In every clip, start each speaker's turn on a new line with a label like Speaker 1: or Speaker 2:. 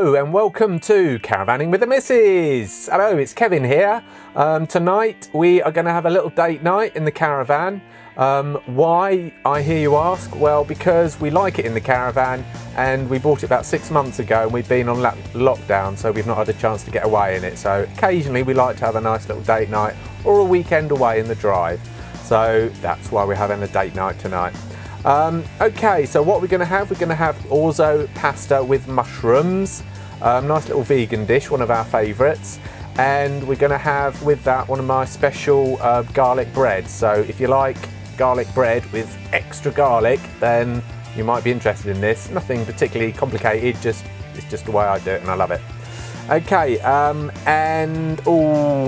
Speaker 1: Hello and welcome to Caravanning with the Missus. Hello, it's Kevin here. Tonight we are going to have a little date night in the caravan. Why, I hear you ask? Well, because we like it in the caravan and we bought it about 6 months ago and we've been on lockdown, so we've not had a chance to get away in it. So occasionally we like to have a nice little date night or a weekend away in the drive. So that's why we're having a date night tonight. Okay, so what we're going to have orzo pasta with mushrooms, nice little vegan dish, one of our favourites, and we're going to have with that one of my special garlic bread. So if you like garlic bread with extra garlic, then you might be interested in this. Nothing particularly complicated, it's just the way I do it and I love it. Okay, and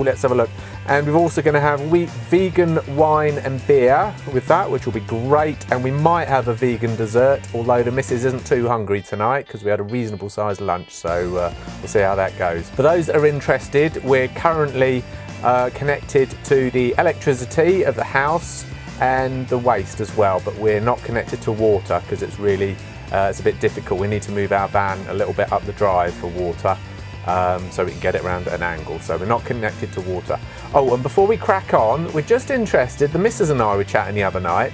Speaker 1: let's have a look. And we're also going to have vegan wine and beer with that, which will be great. And we might have a vegan dessert, although the missus isn't too hungry tonight because we had a reasonable sized lunch. So we'll see how that goes. For those that are interested, we're currently connected to the electricity of the house and the waste as well. But we're not connected to water because it's really, it's a bit difficult. We need to move our van a little bit up the drive for water. So we can get it around at an angle, so we're not connected to water. Oh, and before we crack on, we're just interested, the missus and I were chatting the other night.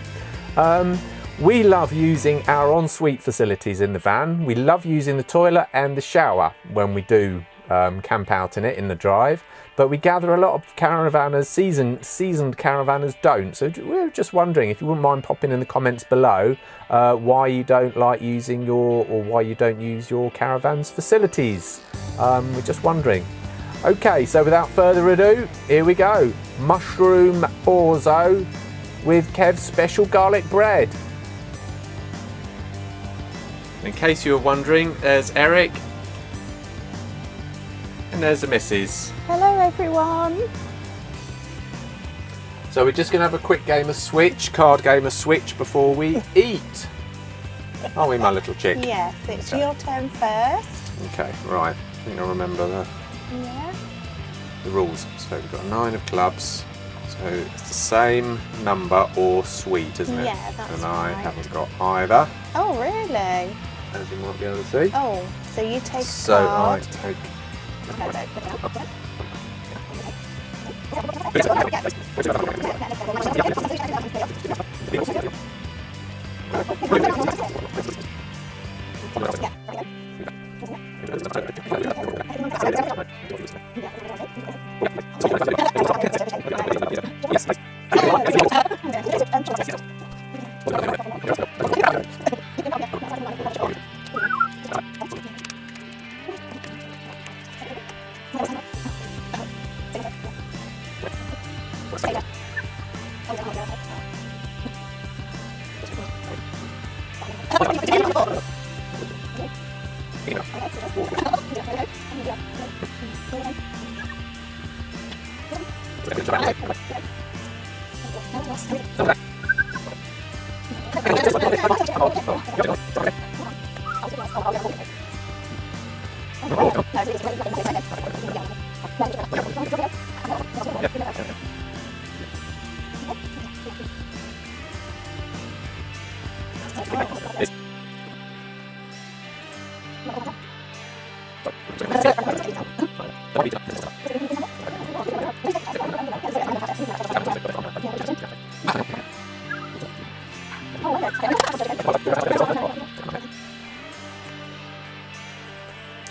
Speaker 1: We love using our ensuite facilities in the van. We love using the toilet and the shower when we do camp out in it in the drive, but we gather a lot of caravanners, seasoned caravanners don't. So we're just wondering if you wouldn't mind popping in the comments below why you don't like using why you don't use your caravan's facilities. We're just wondering. Okay, so without further ado, here we go. Mushroom orzo with Kev's special garlic bread. In case you were wondering, there's Eric and there's the missus.
Speaker 2: Hello everyone.
Speaker 1: So we're just going to have a quick game of card game of switch before we eat. Aren't we, my little chick?
Speaker 2: Yes, it's your turn first.
Speaker 1: Okay, right. I think I remember the rules. So we've got a 9 of clubs. So it's the same number or suite, isn't it?
Speaker 2: Yeah, that's
Speaker 1: and
Speaker 2: right.
Speaker 1: I haven't got either.
Speaker 2: Oh, really?
Speaker 1: As you might be able to see.
Speaker 2: Oh, so you take
Speaker 1: So
Speaker 2: card.
Speaker 1: I take...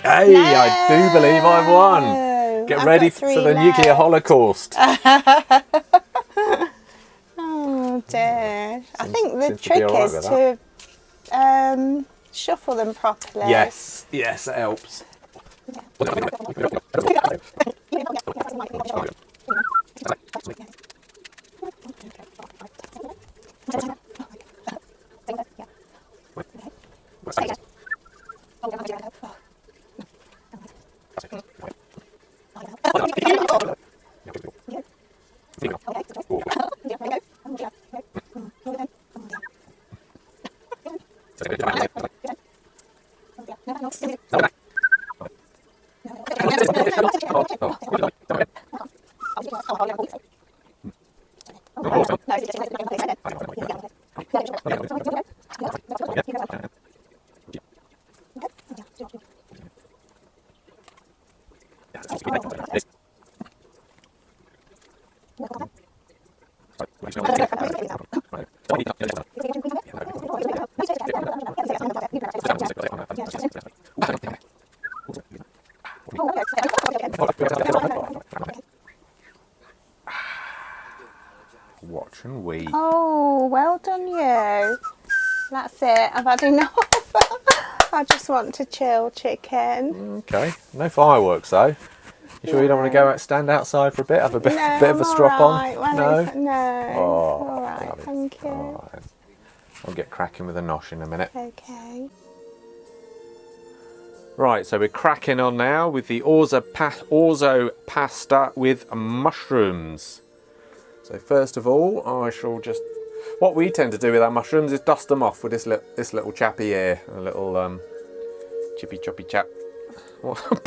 Speaker 1: Hey, no! I do believe I've won. Get ready for the nuclear holocaust.
Speaker 2: Oh dear. I think the trick is to shuffle them properly.
Speaker 1: Yes, that helps. Watch and wee.
Speaker 2: Oh, well done you. That's it, I've had enough. I just want to chill, chicken.
Speaker 1: Okay, no fireworks though. You sure you don't want to go stand outside for a bit, have a bit of a strop on?
Speaker 2: No?
Speaker 1: No?
Speaker 2: No.
Speaker 1: Oh,
Speaker 2: All right, thank you.
Speaker 1: All right. I'll get cracking with a nosh in a minute.
Speaker 2: Okay.
Speaker 1: Right, so we're cracking on now with the orzo pasta with mushrooms. So first of all, I shall just... What we tend to do with our mushrooms is dust them off with this little chappy here. A little chippy choppy chap.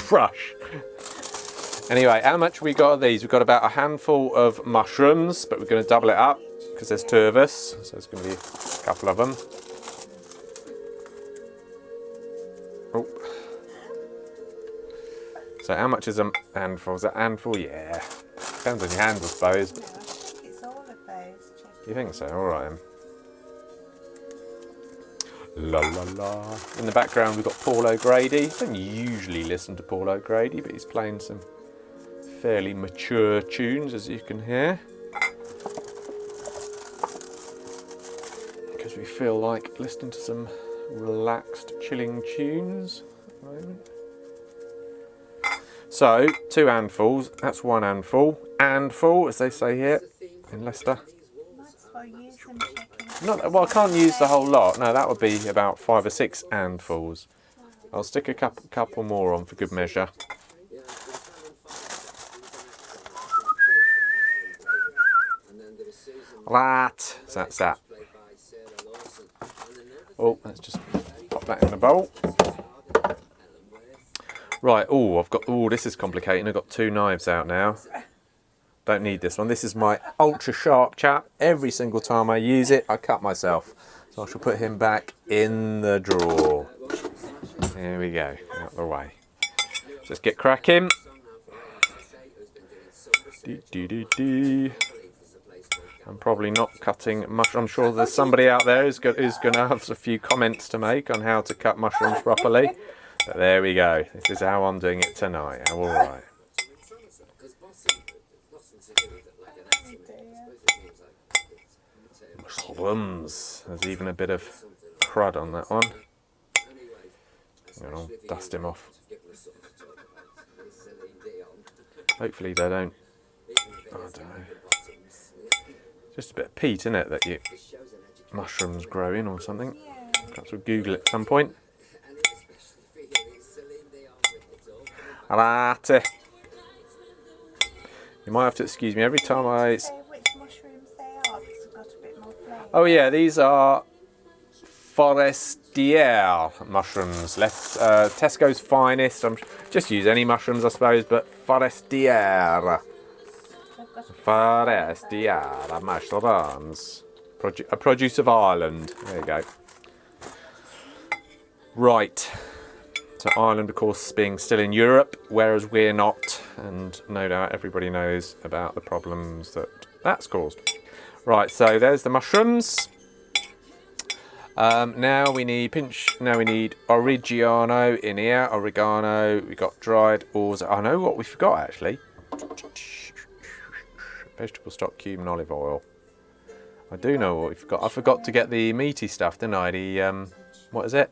Speaker 1: Brush. Anyway, how much we got of these? We've got about a handful of mushrooms, but we're going to double it up because there's 2 of us. So there's going to be a couple of them. Oh. So how much is a handful? Is that a handful? Yeah. Depends on your hands, I suppose.
Speaker 2: No, I think it's all of those chickens.
Speaker 1: You think so? All right then. La la la. In the background we've got Paul O'Grady. I don't usually listen to Paul O'Grady, but he's playing some fairly mature tunes, as you can hear. Because we feel like listening to some relaxed, chilling tunes at the moment. So, 2 handfuls. That's 1 handful. Handful, as they say here in Leicester.
Speaker 2: That's for using chicken.
Speaker 1: Well, I can't use the whole lot. No, that would be about 5 or 6 handfuls. I'll stick a couple more on for good measure. That. So that's that. Oh, let's just pop that in the bowl. Right. Oh, this is complicating. I've got 2 knives out now. Don't need this one. This is my ultra sharp chap. Every single time I use it, I cut myself. So I shall put him back in the drawer. There we go. Out the way. Just get cracking. I'm probably not cutting much. I'm sure there's somebody out there who's going to have a few comments to make on how to cut mushrooms properly. But there we go. This is how I'm doing it tonight. All right. Mushrooms. There's even a bit of crud on that one. I'll dust him off. Hopefully they don't. I don't know. Just a bit of peat, isn't it, that you mushrooms grow in or something. Perhaps we'll Google it at some point. Right. You might have to excuse me every time I...
Speaker 2: Say which mushrooms they are, because they've got a bit more flavour.
Speaker 1: Oh yeah, these are Forestier mushrooms. Tesco's finest. I'm just use any mushrooms, I suppose, but Forestier. Forestier mushrooms. A produce of Ireland. There you go. Right. So Ireland, of course, being still in Europe, whereas we're not, and no doubt everybody knows about the problems that's caused. Right, so there's the mushrooms. Now we need oregano in here. Oregano. We got dried orzo. I know what we forgot actually. Vegetable stock, cumin, olive oil. I do know what we forgot. I forgot to get the meaty stuff, didn't I? The what is it?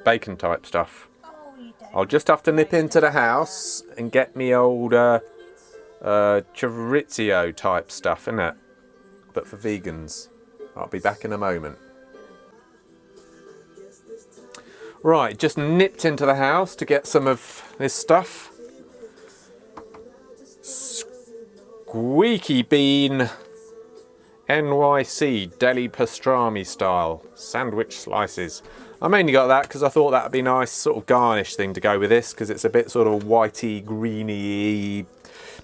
Speaker 1: Bacon type stuff. I'll just have to nip into the house and get me old chorizo type stuff, innit? But for vegans. I'll be back in a moment. Right, just nipped into the house to get some of this stuff. Squeaky bean NYC deli pastrami style sandwich slices. I mainly got that because I thought that would be a nice sort of garnish thing to go with this, because it's a bit sort of whitey, greeny,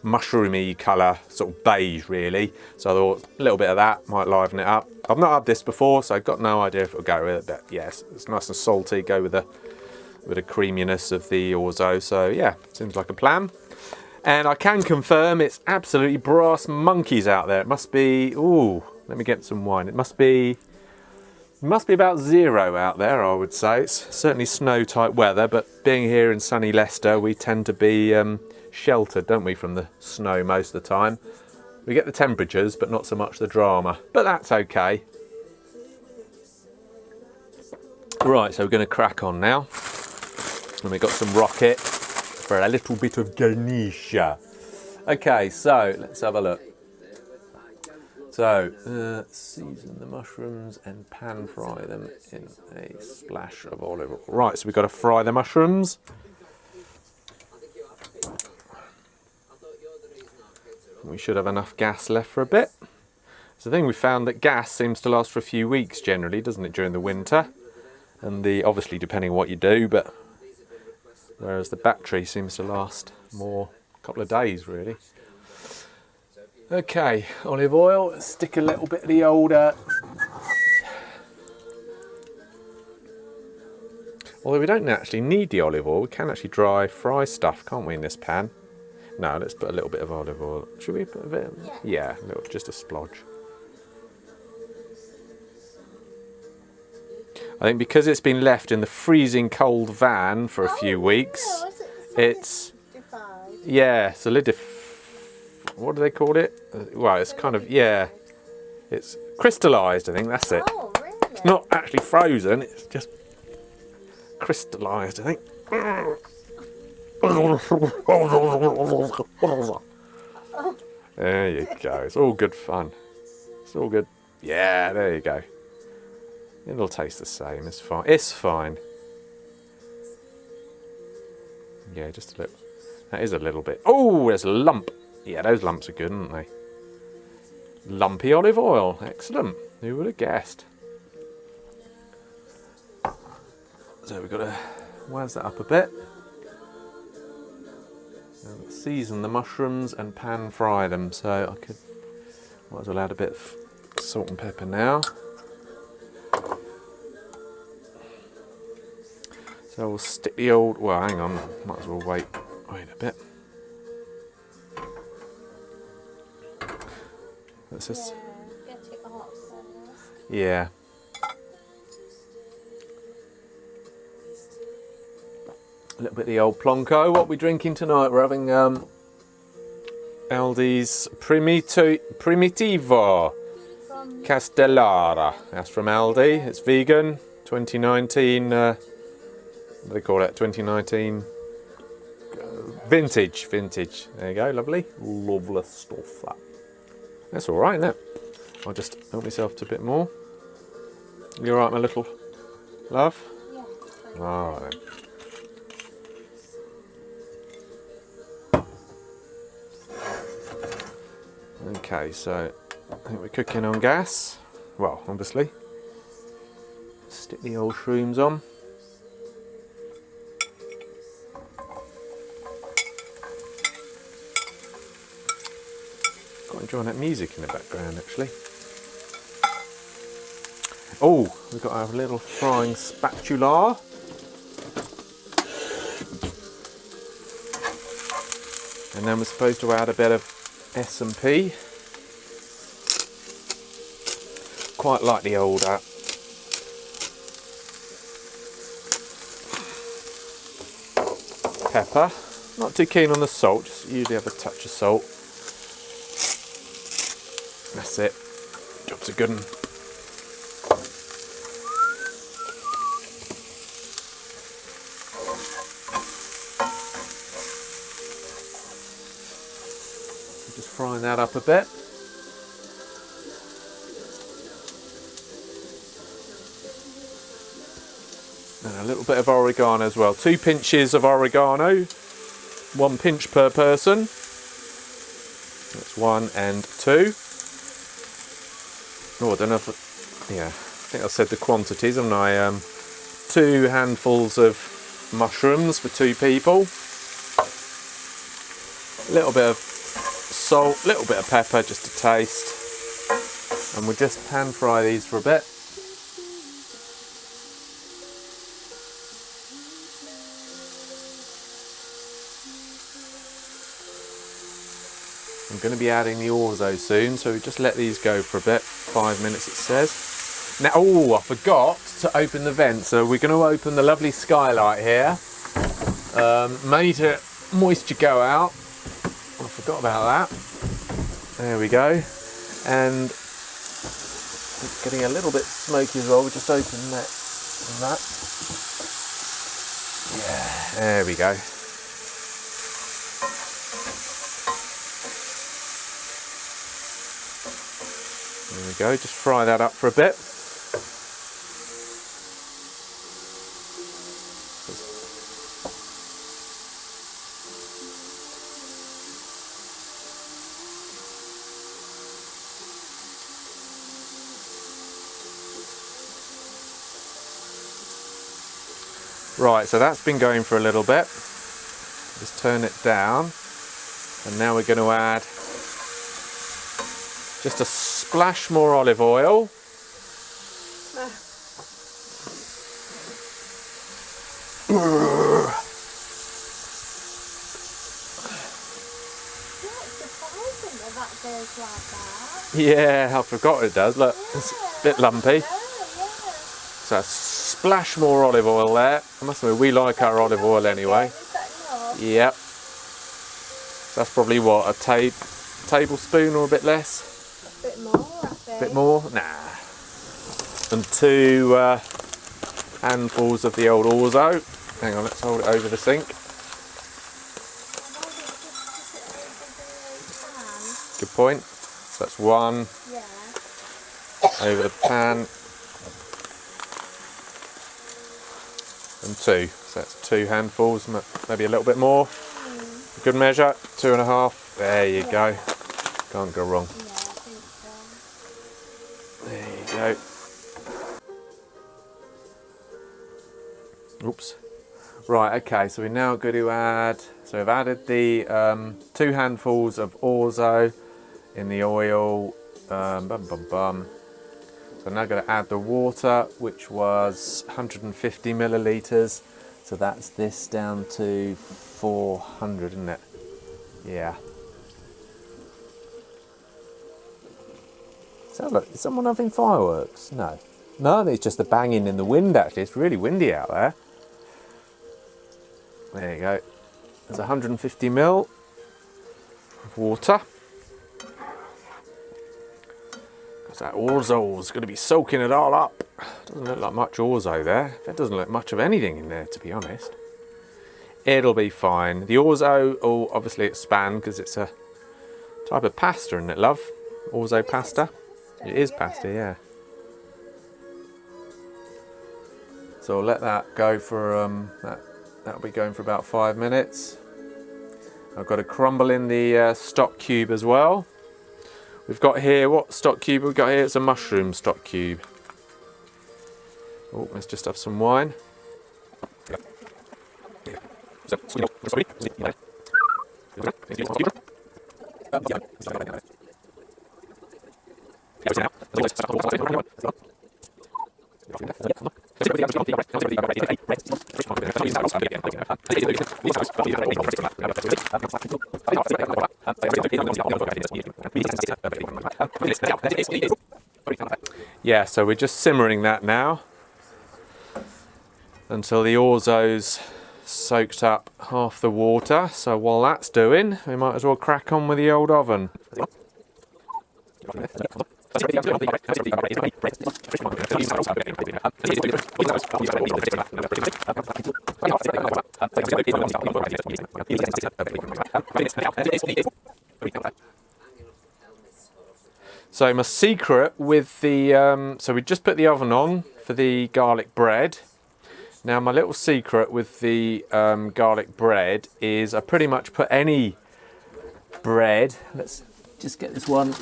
Speaker 1: mushroomy colour, sort of beige really. So I thought a little bit of that might liven it up. I've not had this before, so I've got no idea if it'll go with it, but yes, it's nice and salty. Go with with the creaminess of the orzo. So yeah, seems like a plan. And I can confirm it's absolutely brass monkeys out there. It must be, ooh, let me get some wine. It must be about 0 out there, I would say. It's certainly snow type weather, but being here in sunny Leicester, we tend to be sheltered, don't we, from the snow most of the time. We get the temperatures, but not so much the drama. But that's okay. Right, so we're going to crack on now. And we've got some rocket for a little bit of garnish. Okay, so let's have a look. So, season the mushrooms and pan fry them in a splash of olive oil. Right, so we've got to fry the mushrooms. We should have enough gas left for a bit. So the thing we found that gas seems to last for a few weeks generally, doesn't it, during the winter? And obviously depending on what you do, but whereas the battery seems to last more, a couple of days really. Okay, olive oil, let's stick a little bit of the old, although we don't actually need the olive oil, we can actually dry fry stuff, can't we, in this pan? No, let's put a little bit of olive oil. Should we put a bit? Yeah, a little, just a splodge. I think because it's been left in the freezing cold van for a few weeks, it's what do they call it? Well, it's kind of, yeah, it's crystallised, I think, that's it.
Speaker 2: Oh, really?
Speaker 1: It's not actually frozen, it's just crystallised, I think. There you go, it's all good fun. It's all good. Yeah, there you go. It'll taste the same, it's fine. It's fine. Yeah, just a little. That is a little bit. Oh, there's a lump. Yeah, those lumps are good, aren't they? Lumpy olive oil. Excellent. Who would have guessed? So we've got to waz that up a bit. And season the mushrooms and pan fry them. So I could, might as well add a bit of salt and pepper now. So we'll stick the old, well, hang on, might as well wait a bit. Let's just,
Speaker 2: get it hot first.
Speaker 1: yeah. A little bit of the old Plonko. What are we drinking tonight? We're having Aldi's Primitivo Castellara. That's from Aldi. It's vegan. 2019. What do they call it? 2019 vintage. There you go. Lovely. Lovely stuff. That's all right, isn't it? I'll just help myself to a bit more. You all right, my little love?
Speaker 2: Yes.
Speaker 1: All right then. Okay, so I think we're cooking on gas. Well, obviously. Stick the old shrooms on. Quite enjoying that music in the background, actually. Oh, we've got our little frying spatula. And then we're supposed to add a bit of S&P. Quite like the old pepper. Not too keen on the salt, just usually have a touch of salt. That's it. Job's a good one. Just frying that up a bit. And a little bit of oregano as well. 2 pinches of oregano. 1 pinch per person. That's 1 and 2. Oh, I don't know if, yeah, I think I said the quantities, haven't I? 2 handfuls of mushrooms for 2 people. A little bit of salt, a little bit of pepper just to taste. And we'll just pan fry these for a bit. I'm going to be adding the orzo soon, so we just let these go for a bit. 5 minutes it says. Now, oh, I forgot to open the vent, so we're going to open the lovely skylight here. Made it moisture go out. I forgot about that. There we go. And it's getting a little bit smoky as well. We'll just open that and that. Yeah, there we go. There we go, just fry that up for a bit. Right, so that's been going for a little bit. Just turn it down. And now we're going to add just a splash more olive oil. Yeah, I forgot it does. Look, it's a bit lumpy. So a splash more olive oil there. I must admit, we like our olive oil anyway. Yep. So that's probably what, a tablespoon or a bit less?
Speaker 2: A bit more, I think.
Speaker 1: A bit more? Nah. And 2 handfuls of the old orzo. Hang on, let's hold it over the sink. Good point. So that's 1 over the pan. And 2, so that's 2 handfuls, maybe a little bit more. Good measure, 2.5. There you go. Can't go wrong.
Speaker 2: Yeah, I think so.
Speaker 1: There you go. Oops. Right, okay, so we're now going to add, so we've added the 2 handfuls of orzo in the oil. So I'm now going to add the water, which was 150 millilitres. So that's this down to 400, isn't it? Yeah. Sounds like, is someone having fireworks? No. No, it's just the banging in the wind actually. It's really windy out there. There you go. There's 150 ml of water. That orzo is going to be soaking it all up. Doesn't look like much orzo there. There doesn't look much of anything in there, to be honest. It'll be fine. The orzo, oh, obviously it's spanned because it's a type of pasta, isn't it, love? Orzo pasta. It is pasta, yeah. So we'll let that go for that'll be going for about 5 minutes. I've got to crumble in the stock cube as well. We've got here, what stock cube we've got here? It's a mushroom stock cube. Oh, let's just have some wine. Yeah, so we're just simmering that now until the orzo's soaked up half the water. So while that's doing, we might as well crack on with the old oven. So my secret with the, so we just put the oven on for the garlic bread. Now my little secret with the garlic bread is I pretty much put any bread, let's just get this one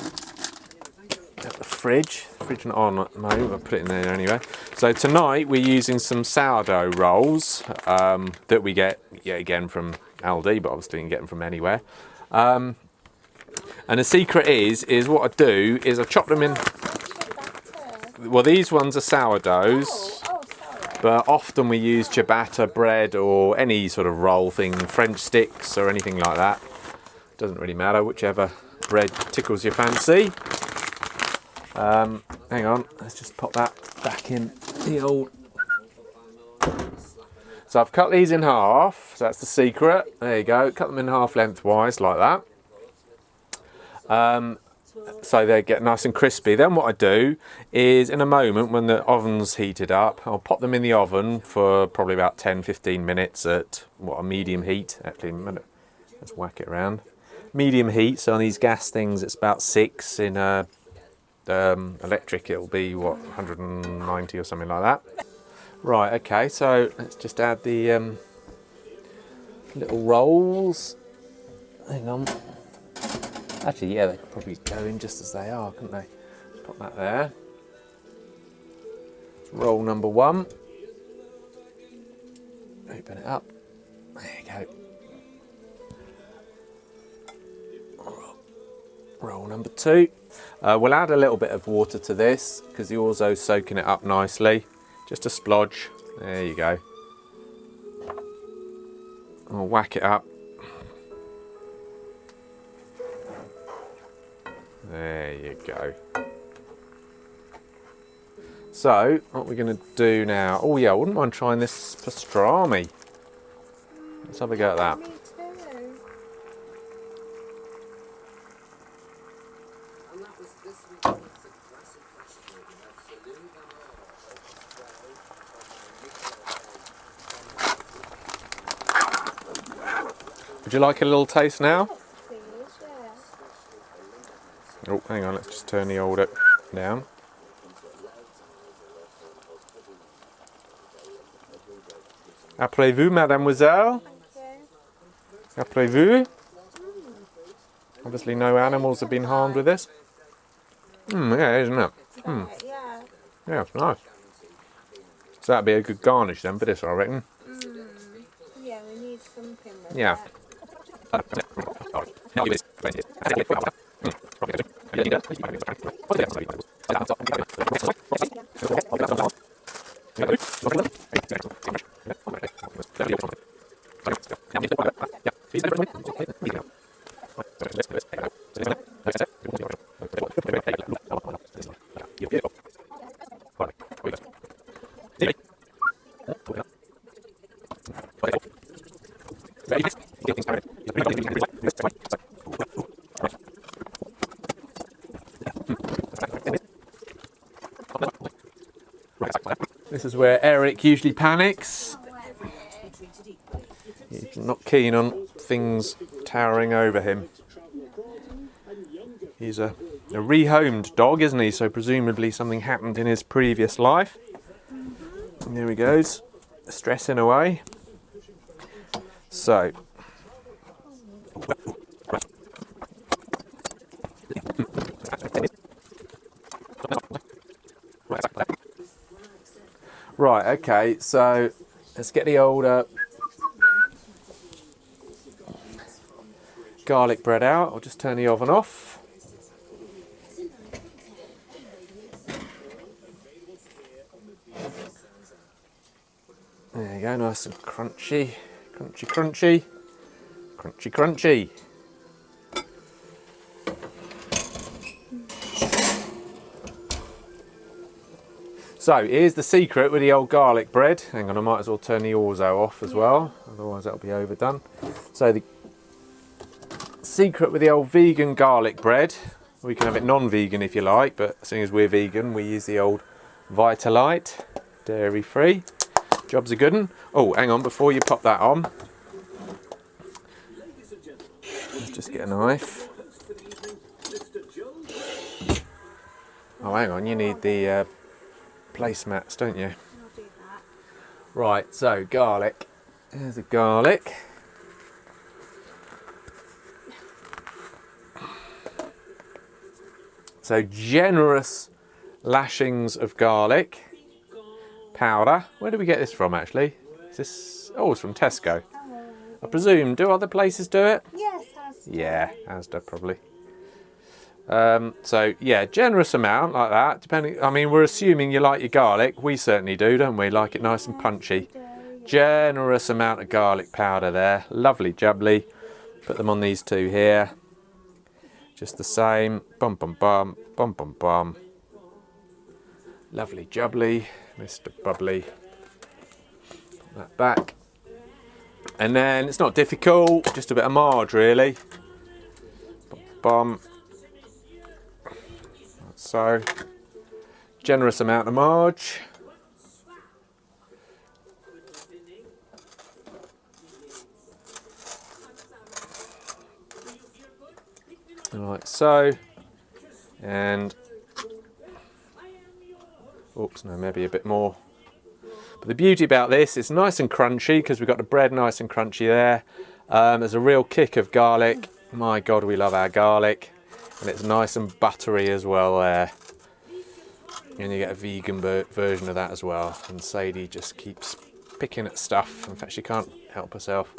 Speaker 1: out the fridge not on at the moment, I'll put it in there anyway. So tonight we're using some sourdough rolls that we get, yeah, again from Aldi, but obviously you can get them from anywhere. And the secret is what I do is I chop them in. Well, these ones are sourdoughs, but often we use ciabatta bread or any sort of roll thing, French sticks or anything like that. Doesn't really matter, whichever bread tickles your fancy. Hang on, let's just pop that back in the old. So I've cut these in half, so that's the secret. There you go, cut them in half lengthwise like that. So they get nice and crispy. Then what I do is, in a moment when the oven's heated up, I'll pop them in the oven for probably about 10-15 minutes at a medium heat. Actually, let's whack it around. Medium heat, so on these gas things it's about 6, in electric it'll be 190 or something like that. Right, okay, so let's just add the little rolls. Hang on. Actually, yeah, they could probably go in just as they are, couldn't they? Put that there. Roll number 1. Open it up. There you go. Roll number 2. We'll add a little bit of water to this because the orzo's soaking it up nicely. Just a splodge. There you go. I'll whack it up. There you go. So, what we're going to do now... Oh yeah, I wouldn't mind trying this pastrami. Let's have a go at that.
Speaker 2: Me too.
Speaker 1: Would you like a little taste now?
Speaker 2: Please, yeah.
Speaker 1: Oh, hang on, let's just turn the old down. Après vous, mademoiselle? Après vous? Obviously no animals have been harmed with this. Yeah, isn't it?
Speaker 2: Yeah.
Speaker 1: Yeah, it's nice. So that'd be a good garnish then for this, I reckon.
Speaker 2: Yeah, we need something with
Speaker 1: Yeah.
Speaker 2: that.
Speaker 1: This is where Eric usually panics. He's not keen on things towering over him. He's a rehomed dog, isn't he? So presumably something happened in his previous life. And there he goes, stressing away. So. Right, okay, so let's get the old garlic bread out. I'll just turn the oven off. There you go, nice and crunchy, crunchy, crunchy, crunchy, crunchy. So here's the secret with the old garlic bread. Hang on, I might as well turn the orzo off as well, otherwise that'll be overdone. So the secret with the old vegan garlic bread, we can have it non-vegan if you like, but seeing as we're vegan, we use the old Vitalite, dairy free. Job's a good one. Oh, hang on, before you pop that on, let's just get a knife. Oh, hang on, you need the placemats, don't you?
Speaker 2: I'll do that.
Speaker 1: Right, so garlic. There's the garlic. So generous lashings of garlic powder. Where do we get this from actually? Is this? Oh, it's from Tesco. I presume. Do other places do it?
Speaker 2: Yes, Asda.
Speaker 1: Yeah, Asda probably. So yeah, generous amount like that. Depending. I mean, we're assuming you like your garlic. We certainly do, don't we? Like it nice and punchy. Generous amount of garlic powder there. Lovely jubbly. Put them on these two here. Just the same. Bum bum bum, bum bum bum. Lovely jubbly, Mr. Bubbly. Put that back. And then it's not difficult, just a bit of marge really. Bum. So, generous amount of marge. Like so. And, oops, no, maybe a bit more. But the beauty about this, it's nice and crunchy because we've got the bread nice and crunchy there. There's a real kick of garlic. My God, we love our garlic. And it's nice and buttery as well there. And you get a vegan version of that as well. And Sadie just keeps picking at stuff. In fact, she can't help herself.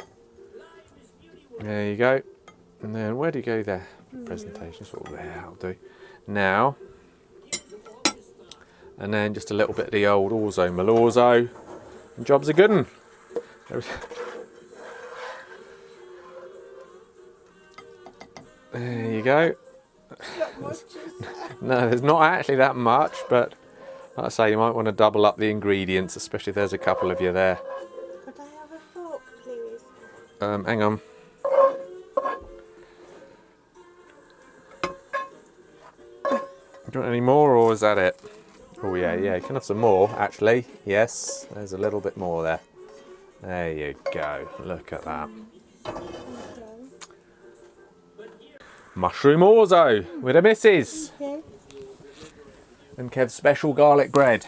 Speaker 1: There you go. And then where do you go there? Presentation, sort of there, that'll do. Now, and then just a little bit of the old orzo malorzo. And job's a good one. There you go. No, there's not actually that much, but like I say, you might want to double up the ingredients, especially if there's a couple of you there.
Speaker 2: Could I have a fork, please?
Speaker 1: Hang on. Do you want any more, or is that it? Oh yeah, you can have some more, actually. Yes, there's a little bit more there. There you go, look at that. Mushroom orzo with a missus.
Speaker 2: Okay.
Speaker 1: And Kev's special garlic bread.